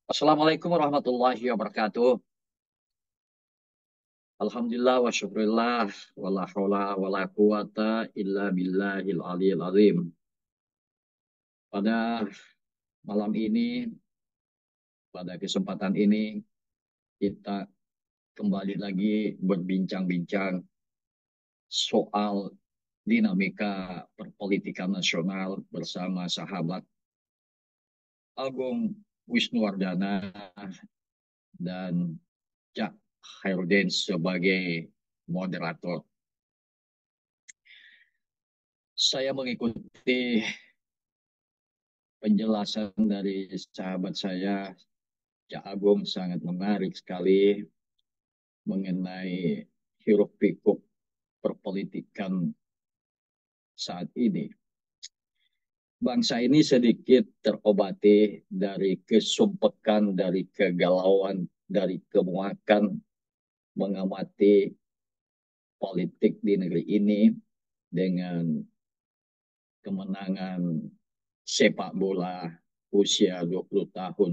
Assalamualaikum warahmatullahi wabarakatuh. Alhamdulillah wa syukurillah wa la haula wa la quwata illa billahil aliyil azim. Pada malam ini, pada kesempatan ini, kita kembali lagi berbincang-bincang soal dinamika perpolitikan nasional bersama sahabat Agung Wisnuwardana dan Cak Khairudin sebagai moderator. Saya mengikuti penjelasan dari sahabat saya, Cak Agung, sangat menarik sekali mengenai hiruk pikuk perpolitikan saat ini. Bangsa ini sedikit terobati dari kesumpekan, dari kegalauan, dari kemuakan mengamati politik di negeri ini dengan kemenangan sepak bola usia 20 tahun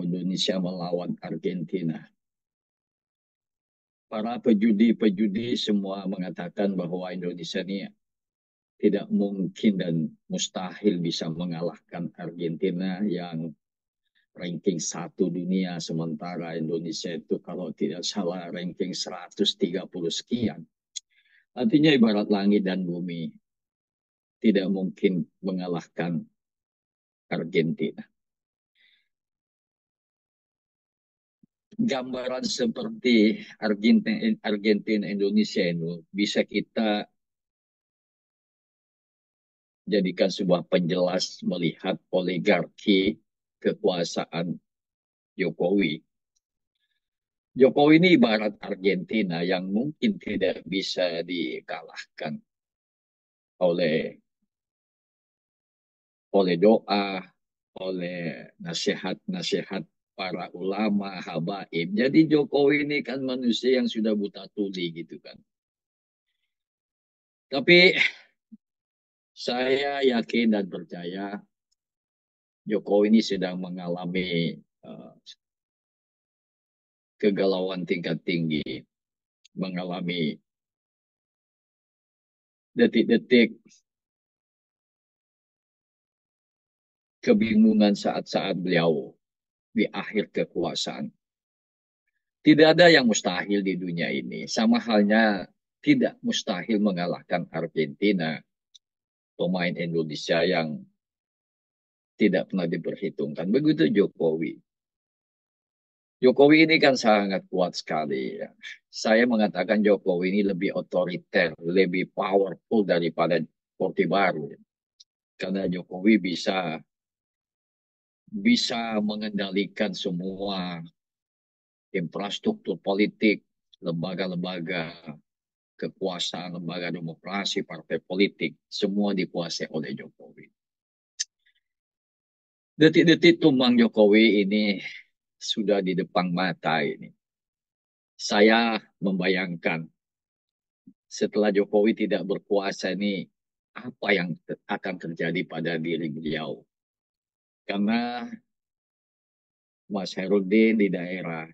Indonesia melawan Argentina. Para pejudi-pejudi semua mengatakan bahwa Indonesia ini tidak mungkin dan mustahil bisa mengalahkan Argentina yang ranking 1 dunia, sementara Indonesia itu kalau tidak salah ranking 130 sekian. Artinya ibarat langit dan bumi, tidak mungkin mengalahkan Argentina. Gambaran seperti Argentina Indonesia itu bisa kita jadikan sebuah penjelas melihat oligarki kekuasaan Jokowi. Jokowi ini ibarat Argentina yang mungkin tidak bisa dikalahkan oleh doa, oleh nasihat-nasihat para ulama, habaib. Jadi Jokowi ini kan manusia yang sudah buta tuli gitu kan. Tapi saya yakin dan percaya Jokowi ini sedang mengalami kegalauan tingkat tinggi, mengalami detik-detik kebingungan saat-saat beliau di akhir kekuasaan. Tidak ada yang mustahil di dunia ini. Sama halnya tidak mustahil mengalahkan Argentina, pemain Indonesia yang tidak pernah diperhitungkan. Begitu Jokowi. Jokowi ini kan sangat kuat sekali. Ya. Saya mengatakan Jokowi ini lebih otoriter, lebih powerful daripada Orde Baru. Karena Jokowi bisa mengendalikan semua infrastruktur politik, lembaga-lembaga kekuasaan, lembaga demokrasi, partai politik, semua dikuasai oleh Jokowi. Detik-detik tumbang Jokowi ini sudah di depan mata ini. Saya membayangkan setelah Jokowi tidak berkuasa ini, apa yang akan terjadi pada diri beliau. Karena Mas Herudin di daerah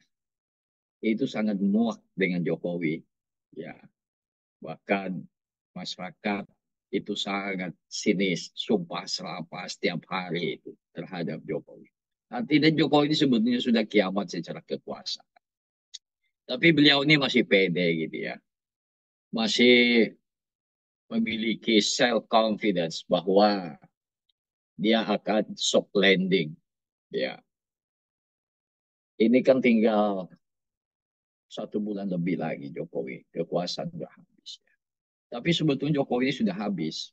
itu sangat muak dengan Jokowi. Ya, bahkan masyarakat itu sangat sinis, sumpah serapah setiap hari itu terhadap Jokowi. Artinya Jokowi ini sebetulnya sudah kiamat secara kekuasaan. Tapi beliau ini masih pede gitu ya. Masih memiliki self confidence bahwa dia akan soft landing. Ya, ini kan tinggal 1 bulan lebih lagi Jokowi kekuasaan sudah habis. Ya. Tapi sebetulnya Jokowi ini sudah habis.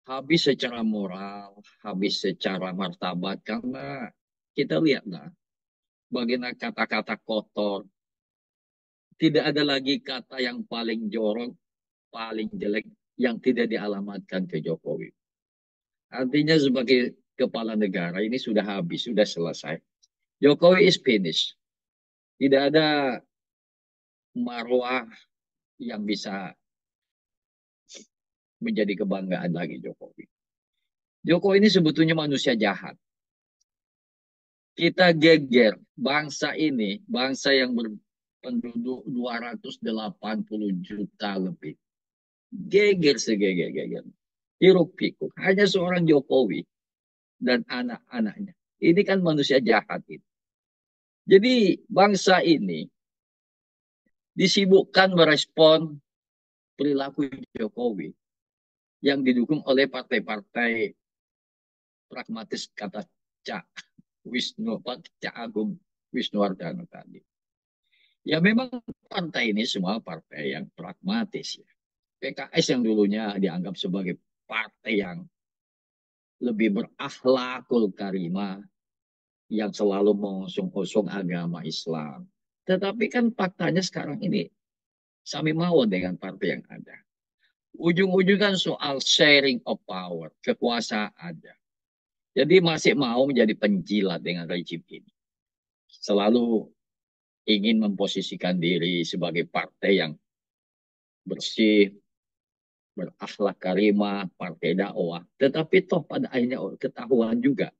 Habis secara moral, habis secara martabat, karena kita lihatlah bagaimana kata-kata kotor, tidak ada lagi kata yang paling jorok, paling jelek yang tidak dialamatkan ke Jokowi. Artinya sebagai kepala negara ini sudah habis, sudah selesai. Jokowi is finished. Tidak ada marwah yang bisa menjadi kebanggaan lagi Jokowi. Jokowi ini sebetulnya manusia jahat. Kita geger bangsa ini, bangsa yang berpenduduk 280 juta lebih. Geger segeger-geger. Hiruk pikuk. Hanya seorang Jokowi dan anak-anaknya. Ini kan manusia jahat itu. Jadi bangsa ini disibukkan merespon perilaku Jokowi yang didukung oleh partai-partai pragmatis kata Cak Wisnu, Cak Agung Wisnuwardana tadi. Ya memang partai ini semua partai yang pragmatis ya. PKS yang dulunya dianggap sebagai partai yang lebih berakhlakul karimah, yang selalu mengusung-usung agama Islam. Tetapi kan faktanya sekarang ini sami mawon dengan partai yang ada. Ujung-ujungnya kan soal sharing of power, kekuasaan. Jadi masih mau menjadi penjilat dengan rejim ini. Selalu ingin memposisikan diri sebagai partai yang bersih, berakhlak karimah, partai dakwah. Tetapi toh pada akhirnya ketahuan juga.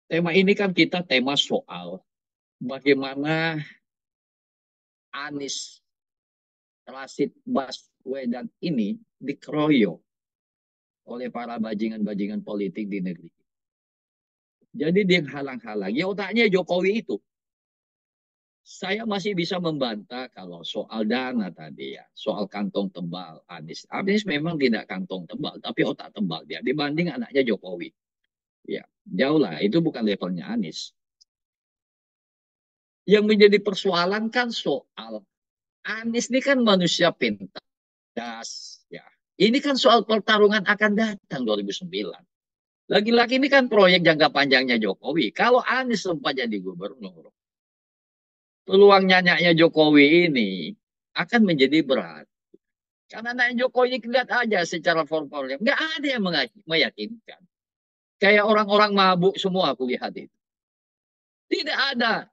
Tema ini kan kita tema soal bagaimana Anies Rashid Baswedan ini dikeroyok oleh para bajingan-bajingan politik di negeri. Jadi dia halang-halang. Ya otaknya Jokowi itu. Saya masih bisa membantah kalau soal dana tadi ya. Soal kantong tebal Anies. Anies memang tidak kantong tebal, tapi otak tebal dia dibanding anaknya Jokowi. Ya, jauh lah. Itu bukan levelnya Anies. Yang menjadi persoalan kan soal Anies ini kan manusia pintar. Ya. Ini kan soal pertarungan akan datang 2009. Lagi-lagi ini kan proyek jangka panjangnya Jokowi. Kalau Anies sempat jadi gubernur, peluang nyanyaknya Jokowi ini akan menjadi berat. Karena anaknya Jokowi lihat aja secara formal. Nggak ada yang meyakinkan. Kayak orang-orang mabuk semua aku lihat itu. Tidak ada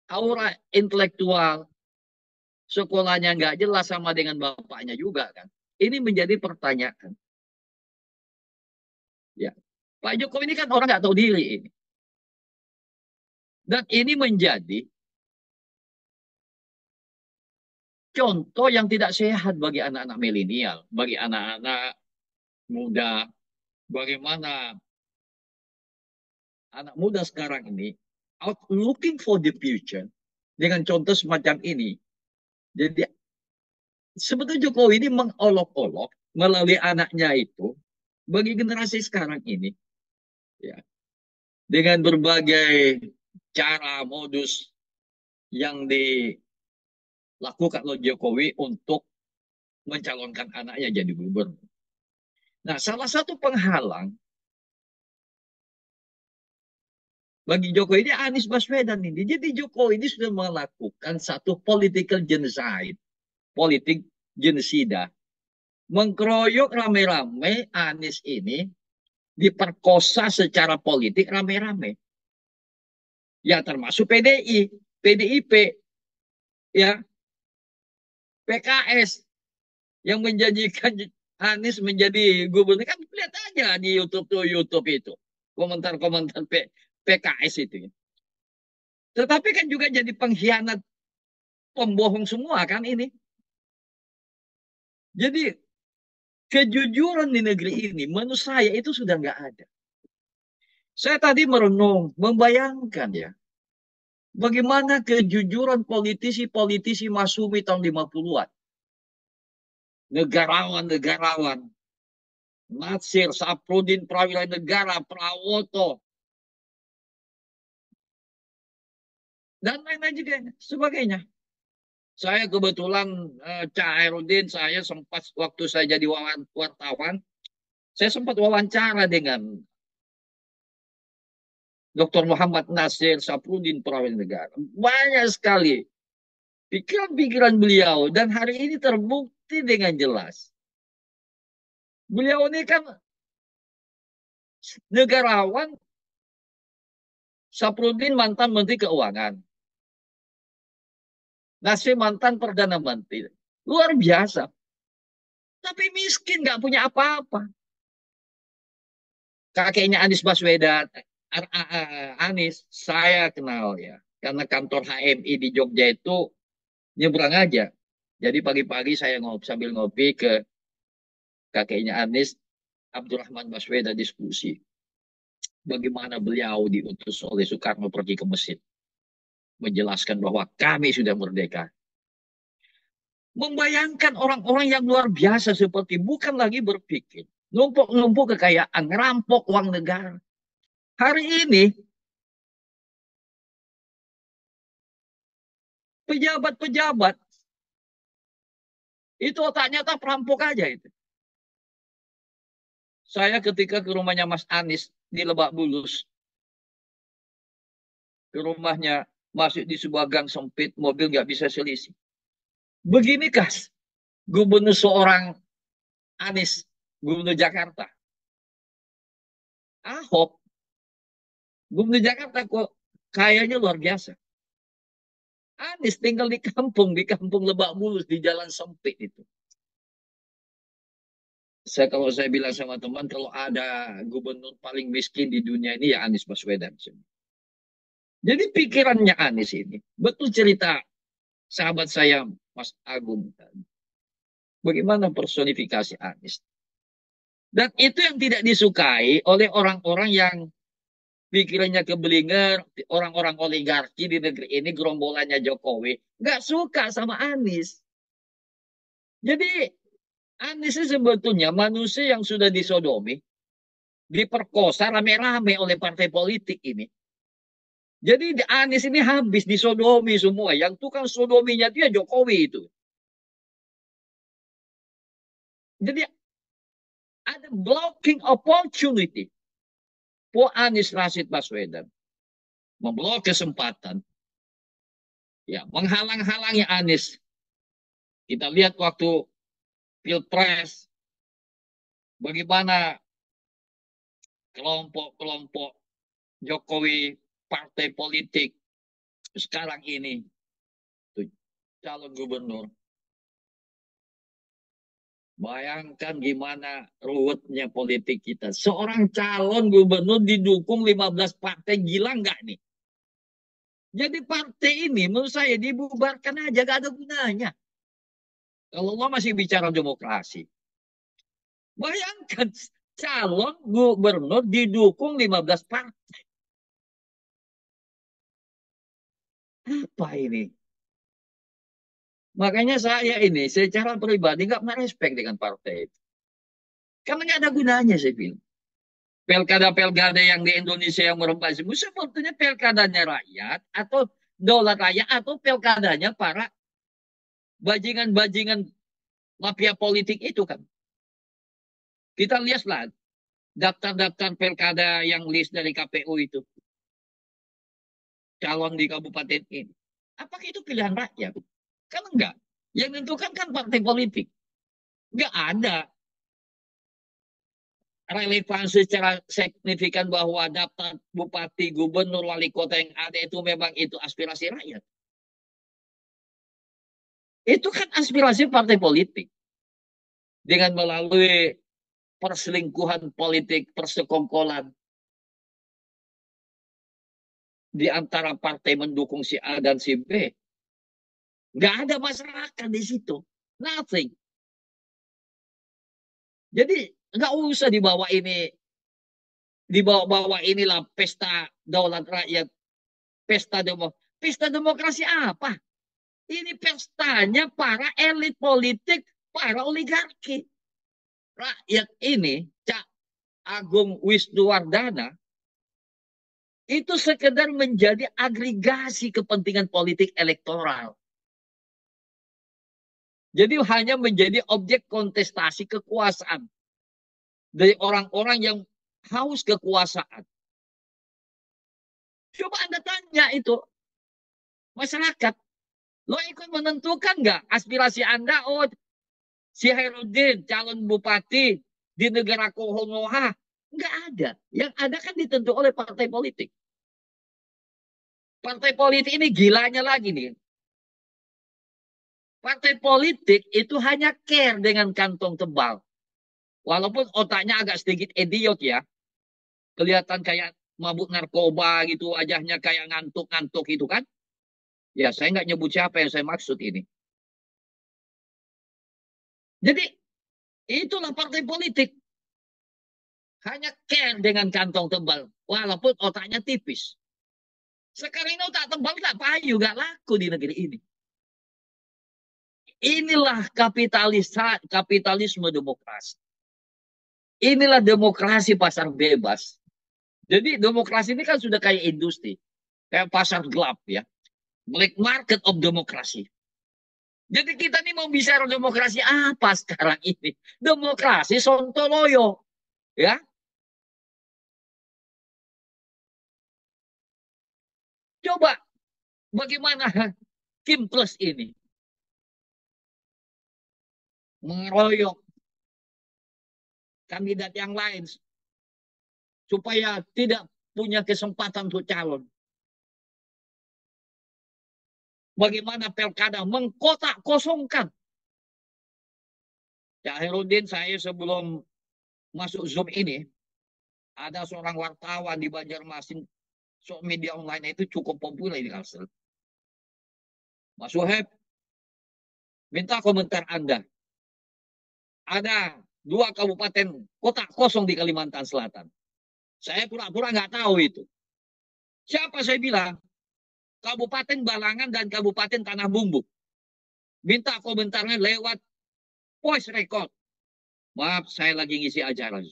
aura intelektual. Sekolahnya nggak jelas sama dengan bapaknya juga kan. Ini menjadi pertanyaan. Ya. Pak Jokowi ini kan orang nggak tahu diri ini. Dan ini menjadi contoh yang tidak sehat bagi anak-anak milenial, bagi anak-anak muda. Bagaimana anak muda sekarang ini out looking for the future dengan contoh semacam ini. Jadi sebetulnya Jokowi ini mengolok-olok melalui anaknya itu bagi generasi sekarang ini, ya, dengan berbagai cara modus yang dilakukan oleh Jokowi untuk mencalonkan anaknya jadi gubernur. Nah, salah satu penghalang bagi Jokowi ini Anies Baswedan ini. Jadi Jokowi ini sudah melakukan satu political genocide, politik genosida, mengkeroyok rame-rame Anies ini diperkosa secara politik rame-rame. Ya termasuk PDI, PDIP, ya PKS yang menjanjikan Anies menjadi gubernur. Kan lihat aja di YouTube itu komentar-komentar PKS itu. Tetapi kan juga jadi pengkhianat, pembohong semua kan ini. Jadi kejujuran di negeri ini menurut saya itu sudah nggak ada. Saya tadi merenung, membayangkan ya, bagaimana kejujuran politisi-politisi Masumi tahun 50-an. Negarawan-negarawan, Natsir, Saprudin, Prawira Negara, Prawoto, dan lain-lain juga sebagainya. Saya kebetulan Cak Hairudin, saya sempat waktu saya jadi wartawan, saya sempat wawancara dengan Dr. Muhammad Nasir Saprudin Prawira Negara. Banyak sekali pikiran-pikiran beliau dan hari ini terbukti dengan jelas. Beliau ini kan negarawan, Saprudin mantan Menteri Keuangan, Nasir mantan Perdana Menteri. Luar biasa. Tapi miskin, nggak punya apa-apa. Kakeknya Anies Baswedan, Anies, saya kenal ya. Karena kantor HMI di Jogja itu nyebrang aja. Jadi pagi-pagi saya sambil ngopi ke kakeknya Anies, Abdurrahman Baswedan diskusi. Bagaimana beliau diutus oleh Soekarno pergi ke Mesir. Menjelaskan bahwa kami sudah merdeka. Membayangkan orang-orang yang luar biasa seperti bukan lagi berpikir. Numpuk-numpuk kekayaan, ngerampok uang negara. Hari ini, pejabat-pejabat, itu otaknya tak perampok aja itu. Saya ketika ke rumahnya Mas Anies di Lebak Bulus, ke rumahnya masuk di sebuah gang sempit, mobil nggak bisa selisih. Beginikah gubernur seorang Anies, gubernur Jakarta? Ahok, gubernur Jakarta kok kayaknya luar biasa. Anies tinggal di kampung Lebak Bulus, di jalan sempit itu. Kalau saya bilang sama teman, kalau ada gubernur paling miskin di dunia ini ya Anies Baswedan. Jadi pikirannya Anies ini, betul cerita sahabat saya Mas Agung. Bagaimana personifikasi Anies. Dan itu yang tidak disukai oleh orang-orang yang pikirannya kebelinger, orang-orang oligarki di negeri ini, gerombolannya Jokowi, nggak suka sama Anies. Jadi Anies ini sebetulnya manusia yang sudah disodomi, diperkosa rame-rame oleh partai politik ini. Jadi Anies ini habis disodomi semua. Yang tukang sodominya dia Jokowi itu. Jadi ada blocking opportunity for Anies Rashid Baswedan. Memblok kesempatan. Ya, menghalang-halangi Anies. Kita lihat waktu Pilpres, bagaimana kelompok-kelompok Jokowi, partai politik sekarang ini, calon gubernur. Bayangkan gimana ruwetnya politik kita. Seorang calon gubernur didukung 15 partai, gila nggak nih? Jadi partai ini menurut saya dibubarkan aja, gak ada gunanya. Kalau Allah masih bicara demokrasi. Bayangkan calon gubernur didukung 15 partai. Apa ini? Makanya saya ini secara pribadi nggak merespek dengan partai itu. Karena nggak ada gunanya saya bilang. Pelkada-pelkada yang di Indonesia yang merembah semua sebetulnya pelkadanya rakyat atau daulat rakyat atau pelkadanya para bajingan-bajingan mafia politik itu kan. Kita lihatlah daftar-daftar pelkada yang list dari KPU itu. Calon di kabupaten ini. Apakah itu pilihan rakyat? Kan enggak. Yang menentukan kan partai politik. Enggak ada relevansi secara signifikan bahwa daftar bupati, gubernur, wali kota yang ada itu memang itu aspirasi rakyat. Itu kan aspirasi partai politik. Dengan melalui perselingkuhan politik, persekongkolan di antara partai mendukung si A dan si B. Nggak ada masyarakat di situ. Nothing. Jadi nggak usah dibawa inilah pesta daulat rakyat, pesta demokrasi apa? Ini pestanya para elit politik, para oligarki. Rakyat ini, Cak Agung Wisnuwardana, itu sekedar menjadi agregasi kepentingan politik elektoral. Jadi hanya menjadi objek kontestasi kekuasaan dari orang-orang yang haus kekuasaan. Coba Anda tanya itu masyarakat, lo ikut menentukan nggak aspirasi Anda? Oh, si Herudin calon bupati di negara Kohonoha, nggak ada. Yang ada kan ditentu oleh partai politik. Partai politik ini gilanya lagi nih. Partai politik itu hanya care dengan kantong tebal. Walaupun otaknya agak sedikit idiot ya. Kelihatan kayak mabuk narkoba gitu, wajahnya kayak ngantuk-ngantuk itu kan. Ya, saya nggak nyebut siapa yang saya maksud ini. Jadi, itulah partai politik. Hanya care dengan kantong tebal, walaupun otaknya tipis. Sekarang ini otak tebal tak payu, gak laku di negeri ini. Inilah kapitalisme demokrasi. Inilah demokrasi pasar bebas. Jadi demokrasi ini kan sudah kayak industri, kayak pasar gelap ya, black market of demokrasi. Jadi kita nih mau bicara demokrasi apa sekarang ini? Demokrasi sontoloyo, ya. Coba bagaimana Kim Plus ini mengeroyok kandidat yang lain supaya tidak punya kesempatan untuk calon. Bagaimana Pilkada mengkotak kosongkan. Ya Herudin, saya sebelum masuk Zoom ini, ada seorang wartawan di Banjarmasin, so media online itu cukup populer di Kalsel. Mas Suheb, minta komentar Anda. Ada 2 kabupaten kota kosong di Kalimantan Selatan. Saya pura-pura nggak tahu itu. Siapa saya bilang? Kabupaten Balangan dan Kabupaten Tanah Bumbu. Minta komentarnya lewat voice record. Maaf, saya lagi ngisi acara.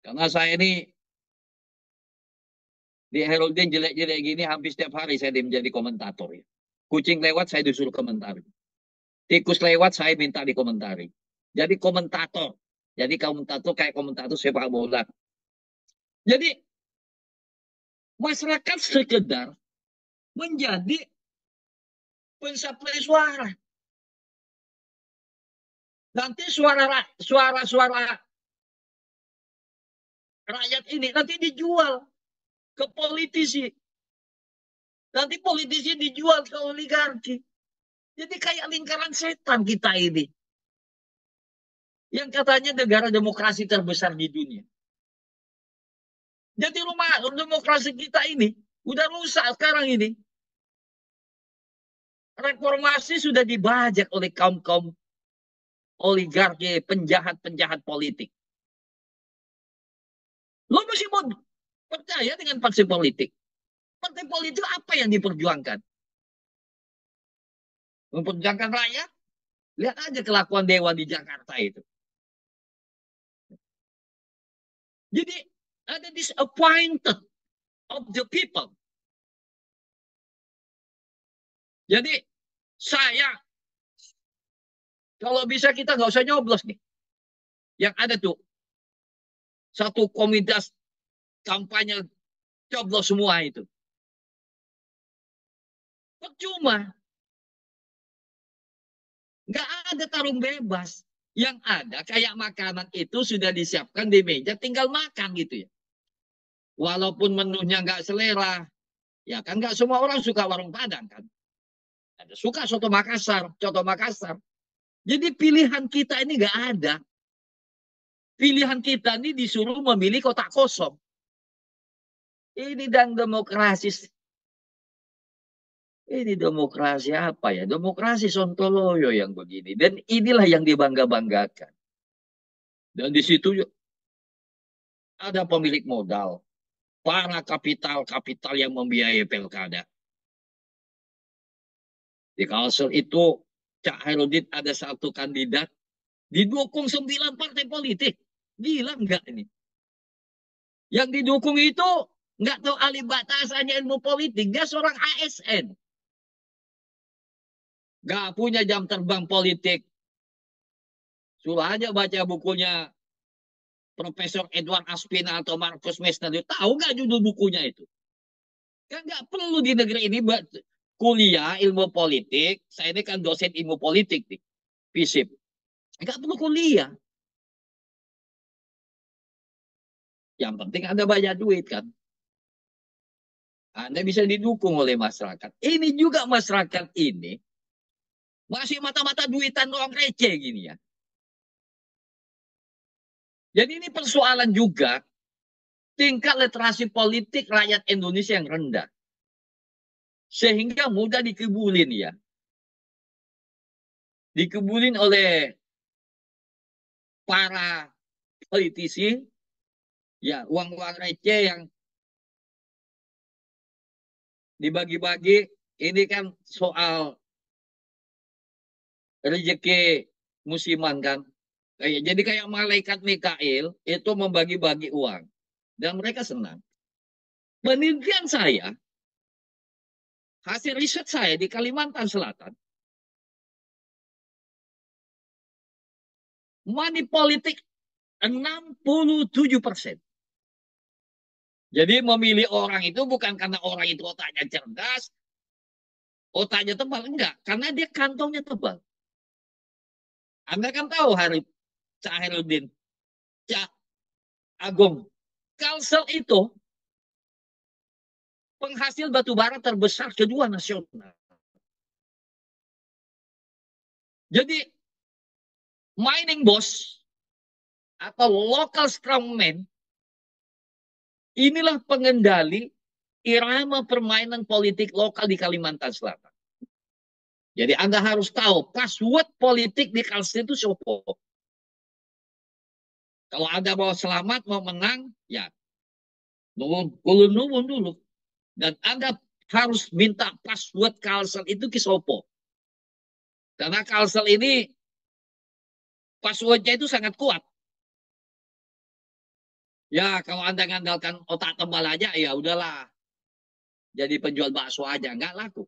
Karena saya ini di Heraldin jelek-jelek gini hampir setiap hari saya menjadi komentator. Ya. Kucing lewat saya disuruh komentar. Tikus lewat saya minta dikomentari. Jadi komentator. Jadi komentator kayak komentator sepak bola. Jadi masyarakat sekedar menjadi pensuplai suara. Nanti suara-suara rakyat ini nanti dijual ke politisi. Nanti politisi dijual ke oligarki. Jadi kayak lingkaran setan kita ini. Yang katanya negara demokrasi terbesar di dunia. Jadi rumah demokrasi kita ini udah rusak sekarang ini. Reformasi sudah dibajak oleh kaum-kaum oligarki, penjahat-penjahat politik. Lo mesti mau percaya dengan partai politik. Partai politik apa yang diperjuangkan? Memperjuangkan rakyat? Lihat aja kelakuan Dewan di Jakarta itu. Jadi ada disappointed of the people. Jadi saya, kalau bisa kita nggak usah nyoblos nih. Yang ada tuh satu komunitas kampanye coblos semua itu. Percuma. Nggak ada tarung bebas. Yang ada kayak makanan itu sudah disiapkan di meja, tinggal makan gitu ya. Walaupun menunya nggak selera, ya kan nggak semua orang suka warung Padang kan. Ada suka soto Makassar, coto Makassar. Jadi pilihan kita ini nggak ada. Pilihan kita ini disuruh memilih kotak kosong. Ini dan demokrasi. Ini demokrasi apa ya? Demokrasi sontoloyo yang begini. Dan inilah yang dibangga-banggakan. Dan di situ ada pemilik modal. Para kapital-kapital yang membiayai pilkada. Di Kalsel itu, Cak Hairudin ada satu kandidat didukung 9 partai politik. Gila enggak ini? Yang didukung itu nggak tahu alih batasannya ilmu politik. Dia seorang ASN. Nggak punya jam terbang politik. Suruh aja baca bukunya Profesor Edward Aspina atau Marcus Messner. Tahu nggak judul bukunya itu? Kan nggak perlu di negeri ini kuliah ilmu politik. Saya ini kan dosen ilmu politik nih. FISIP. Nggak perlu kuliah. Yang penting Anda banyak duit kan. Anda bisa didukung oleh masyarakat. Ini juga masyarakat ini masih mata-mata duitan orang receh gini ya. Jadi ini persoalan juga tingkat literasi politik rakyat Indonesia yang rendah. Sehingga mudah dikebulin ya. Dikebulin oleh para politisi, ya uang-uang receh yang dibagi-bagi. Ini kan soal rezeki musiman kan. Jadi kayak malaikat Mikail itu membagi-bagi uang. Dan mereka senang. Penelitian saya, hasil riset saya di Kalimantan Selatan, money politik 67%. Jadi memilih orang itu bukan karena orang itu otaknya cerdas, otaknya tebal. Enggak, karena dia kantongnya tebal. Anda kan tahu Cak Herudin, Cak Agung, Kalsel itu penghasil batu bara terbesar kedua nasional. Jadi mining boss atau local strongman inilah pengendali irama permainan politik lokal di Kalimantan Selatan. Jadi Anda harus tahu password politik di Kalsel itu siapa. Kalau Anda mau selamat, mau menang, ya nuwun dulu. Dan Anda harus minta password Kalsel itu ke Sopo. Karena Kalsel ini passwordnya itu sangat kuat. Ya, kalau Anda ngandalkan otak tebal aja, ya udahlah. Jadi penjual bakso aja, nggak laku.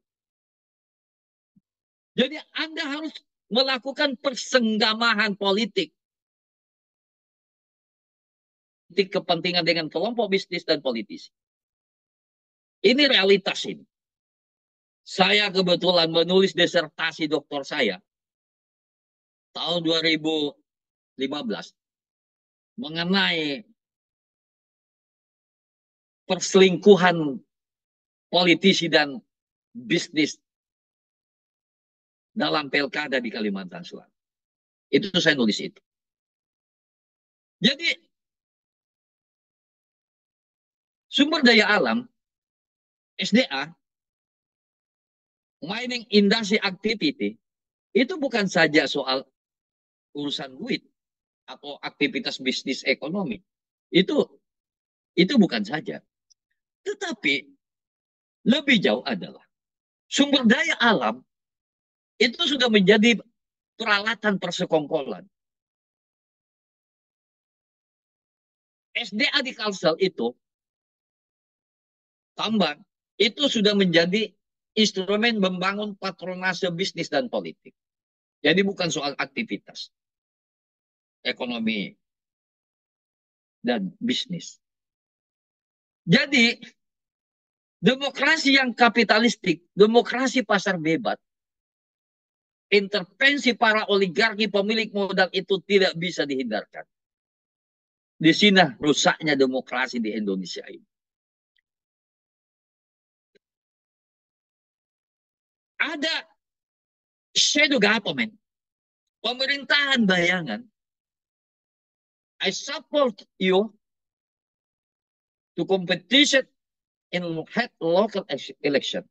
Jadi Anda harus melakukan persenggamahan politik. Kepentingan dengan kelompok bisnis dan politisi. Ini realitas ini. Saya kebetulan menulis disertasi doktor saya tahun 2015 mengenai perselingkuhan politisi dan bisnis dalam pilkada di Kalimantan Selatan. Itu saya nulis itu. Jadi sumber daya alam SDA, mining industry activity, itu bukan saja soal urusan duit atau aktivitas bisnis ekonomi. Itu bukan saja. Tetapi lebih jauh adalah sumber daya alam itu sudah menjadi peralatan persekongkolan. SDA di Kalsel itu tambang itu sudah menjadi instrumen membangun patronase bisnis dan politik. Jadi bukan soal aktivitas ekonomi dan bisnis. Jadi demokrasi yang kapitalistik, demokrasi pasar bebas, intervensi para oligarki pemilik modal itu tidak bisa dihindarkan. Di sini rusaknya demokrasi di Indonesia ini. Ada shadow government, pemerintahan bayangan. I support you to competition in head local election.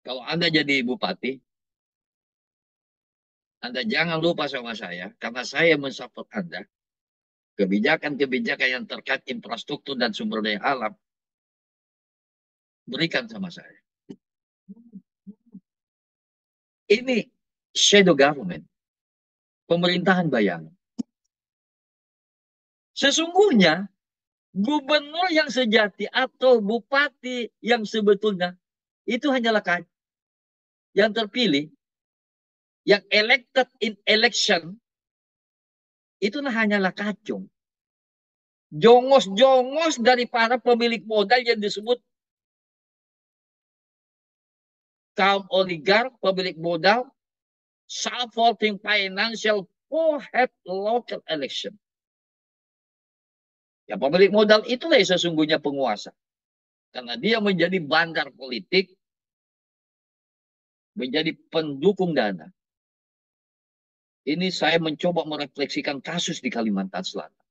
Kalau Anda jadi bupati, Anda jangan lupa sama saya, karena saya mensupport Anda. Kebijakan-kebijakan yang terkait infrastruktur dan sumber daya alam, berikan sama saya. Ini shadow government, pemerintahan bayangan. Sesungguhnya, gubernur yang sejati atau bupati yang sebetulnya itu hanyalah yang terpilih, yang elected in election, itulah hanyalah kacung. Jongos-jongos dari para pemilik modal yang disebut kaum oligark, pemilik modal, supporting financial for head local election. Ya, pemilik modal itulah yang sesungguhnya penguasa. Karena dia menjadi bandar politik, menjadi pendukung dana. Ini saya mencoba merefleksikan kasus di Kalimantan Selatan.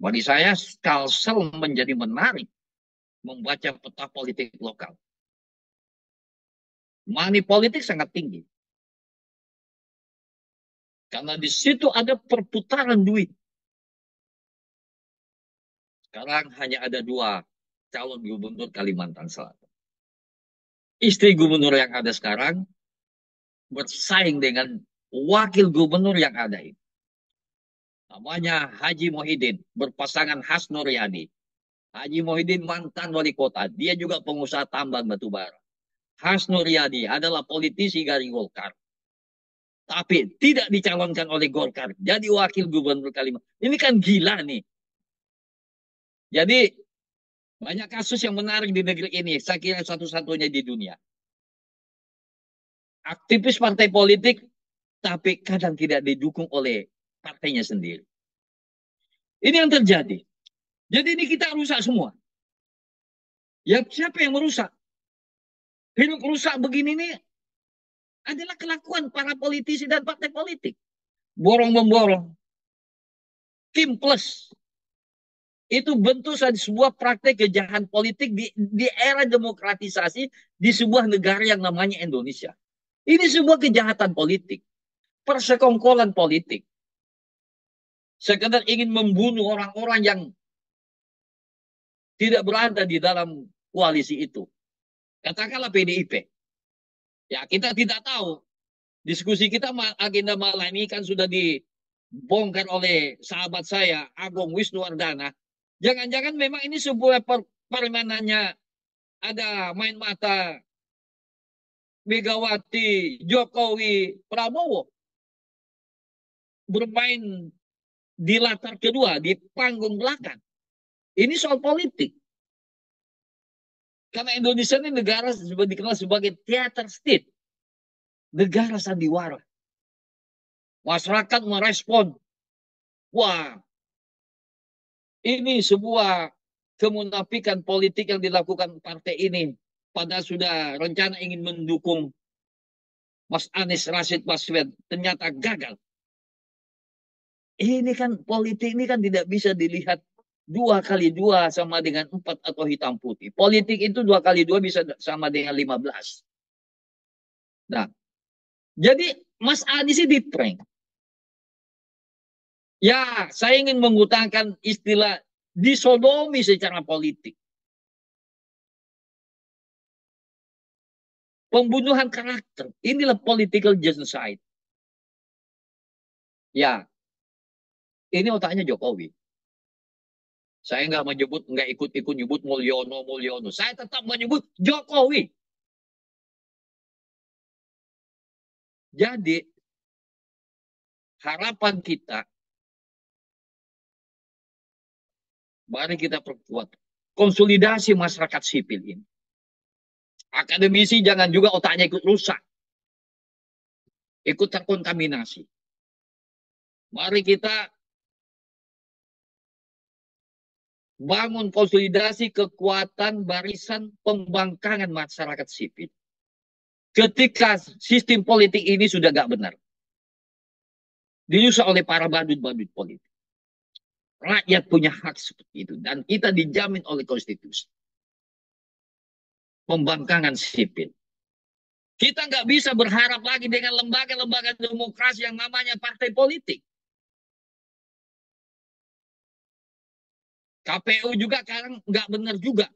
Bagi saya, Kalsel menjadi menarik membaca peta politik lokal. Money politik sangat tinggi. Karena di situ ada perputaran duit. Sekarang hanya ada 2 calon gubernur Kalimantan Selatan. Istri gubernur yang ada sekarang bersaing dengan wakil gubernur yang ada ini. Namanya Haji Muhyiddin, berpasangan Hasnur Yadi. Haji Muhyiddin mantan wali kota, dia juga pengusaha tambang batubara. Hasnur Yadi adalah politisi dari Golkar, tapi tidak dicalonkan oleh Golkar jadi wakil gubernur Kalimantan. Ini kan gila nih. Jadi banyak kasus yang menarik di negeri ini. Saya kira satu-satunya di dunia. Aktivis partai politik, tapi kadang tidak didukung oleh partainya sendiri. Ini yang terjadi. Jadi ini kita rusak semua. Ya siapa yang merusak? Hidup rusak begini nih adalah kelakuan para politisi dan partai politik. Borong-memborong. Kim Plus. Itu bentuk sebuah praktek kejahatan politik di era demokratisasi di sebuah negara yang namanya Indonesia. Ini sebuah kejahatan politik. Persekongkolan politik. Sekedar ingin membunuh orang-orang yang tidak berada di dalam koalisi itu. Katakanlah PDIP. Ya, kita tidak tahu. Diskusi kita agenda malam ini kan sudah dibongkar oleh sahabat saya, Agung Wisnuwardana. Jangan-jangan memang ini sebuah permainannya ada main mata Megawati, Jokowi, Prabowo. Bermain di latar kedua, di panggung belakang. Ini soal politik. Karena Indonesia ini negara dikenal sebagai theater state. Negara sandiwara. Masyarakat merespon. Wah, ini sebuah kemunafikan politik yang dilakukan partai ini. Padahal sudah rencana ingin mendukung Mas Anies Rashid Baswedan. Ternyata gagal. Ini kan politik ini kan tidak bisa dilihat 2 kali 2 sama dengan 4 atau hitam putih. Politik itu 2 kali 2 bisa sama dengan 15. Nah, jadi Mas Anies ini prank. Ya, saya ingin mengutarakan istilah disodomi secara politik. Pembunuhan karakter. Inilah political genocide. Ya, ini otaknya Jokowi. Saya nggak ikut-ikut nyebut Mulyono. Saya tetap menyebut Jokowi. Jadi harapan kita, mari kita perkuat konsolidasi masyarakat sipil ini. Akademisi jangan juga otaknya ikut rusak, ikut terkontaminasi. Mari kita bangun konsolidasi kekuatan barisan pembangkangan masyarakat sipil. Ketika sistem politik ini sudah gak benar, dirusak oleh para badut-badut politik. Rakyat punya hak seperti itu. Dan kita dijamin oleh konstitusi. Pembangkangan sipil. Kita nggak bisa berharap lagi dengan lembaga-lembaga demokrasi yang namanya partai politik. KPU juga sekarang nggak benar juga.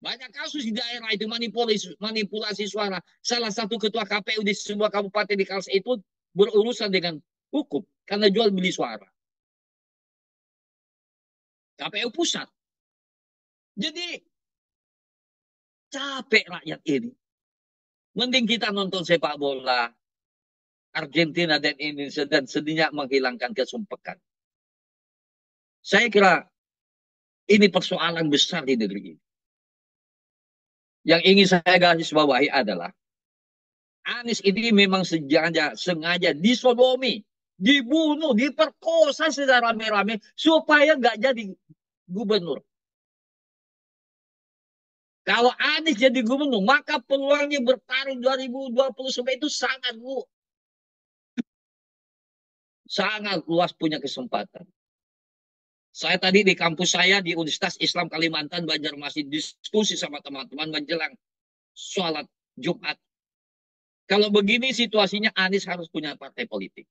Banyak kasus di daerah itu manipulasi suara. Salah satu ketua KPU di sebuah kabupaten di Kalsel itu berurusan dengan hukum karena jual beli suara. KPU pusat. Jadi capek rakyat ini. Mending kita nonton sepak bola Argentina dan Indonesia dan sedihnya menghilangkan kesumpekan. Saya kira ini persoalan besar di negeri ini. Yang ingin saya garis bawahi adalah Anies ini memang sengaja disodomi, dibunuh, diperkosa secara rame-rame supaya nggak jadi gubernur. Kalau Anies jadi gubernur, maka peluangnya bertarung 2020 itu sangat luas punya kesempatan. Saya tadi di kampus saya di Universitas Islam Kalimantan Banjarmasin diskusi sama teman-teman menjelang sholat Jumat. Kalau begini situasinya Anies harus punya partai politik.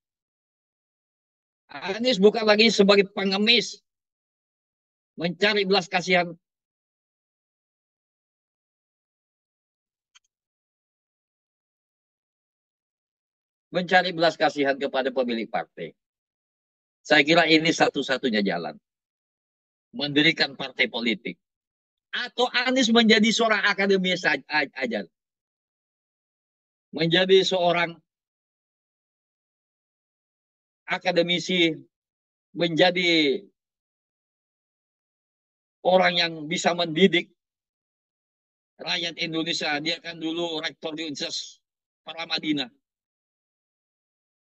Anies bukan lagi sebagai pengemis mencari belas kasihan kepada pemilik partai. Saya kira ini satu-satunya jalan mendirikan partai politik. Atau Anies menjadi seorang akademis aja, menjadi seorang akademisi, menjadi orang yang bisa mendidik rakyat Indonesia. Dia kan dulu rektor di Universitas Paramadina.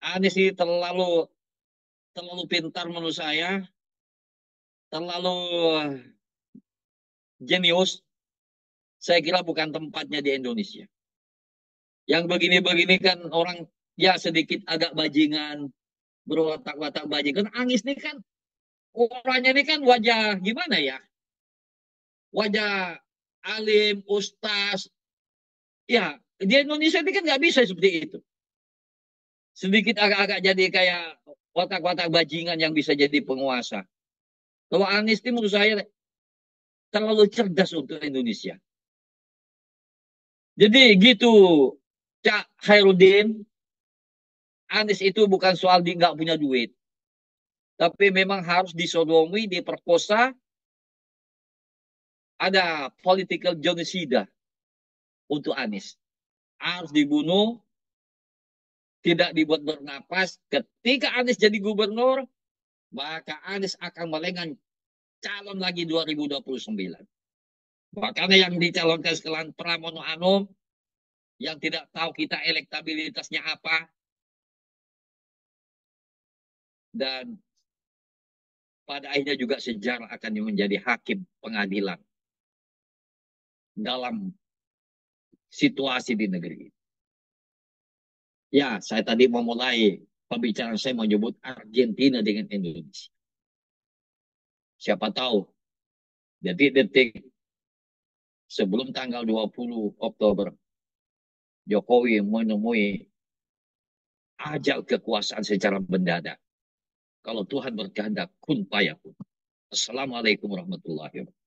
Anies ini terlalu pintar menurut saya, terlalu jenius. Saya kira bukan tempatnya di Indonesia. Yang begini-begini kan orang ya sedikit agak bajingan, berwatak-watak bajingan. Anies ini kan orangnya ini kan wajah gimana ya? Wajah alim, ustaz. Ya, di Indonesia ini kan nggak bisa seperti itu. Sedikit agak-agak jadi kayak watak-watak bajingan yang bisa jadi penguasa. Kalau Anies ini menurut saya terlalu cerdas untuk Indonesia. Jadi gitu, Cak Khairuddin, Anies itu bukan soal dia nggak punya duit. Tapi memang harus disodomi, diperkosa, ada political genocide untuk Anies. Harus dibunuh, tidak dibuat bernapas. Ketika Anies jadi gubernur, maka Anies akan melenggang calon lagi 2029. Makanya yang dicalonkan sekarang Pramono Anung, yang tidak tahu kita elektabilitasnya apa, dan pada akhirnya juga sejarah akan menjadi hakim pengadilan dalam situasi di negeri ini. Ya, saya tadi memulai pembicaraan saya menyebut Argentina dengan Indonesia. Siapa tahu detik-detik sebelum tanggal 20 Oktober Jokowi menemui ajal kekuasaan secara mendadak. Kalau Tuhan berkehendak, kun fayakun. Assalamualaikum warahmatullahi wabarakatuh.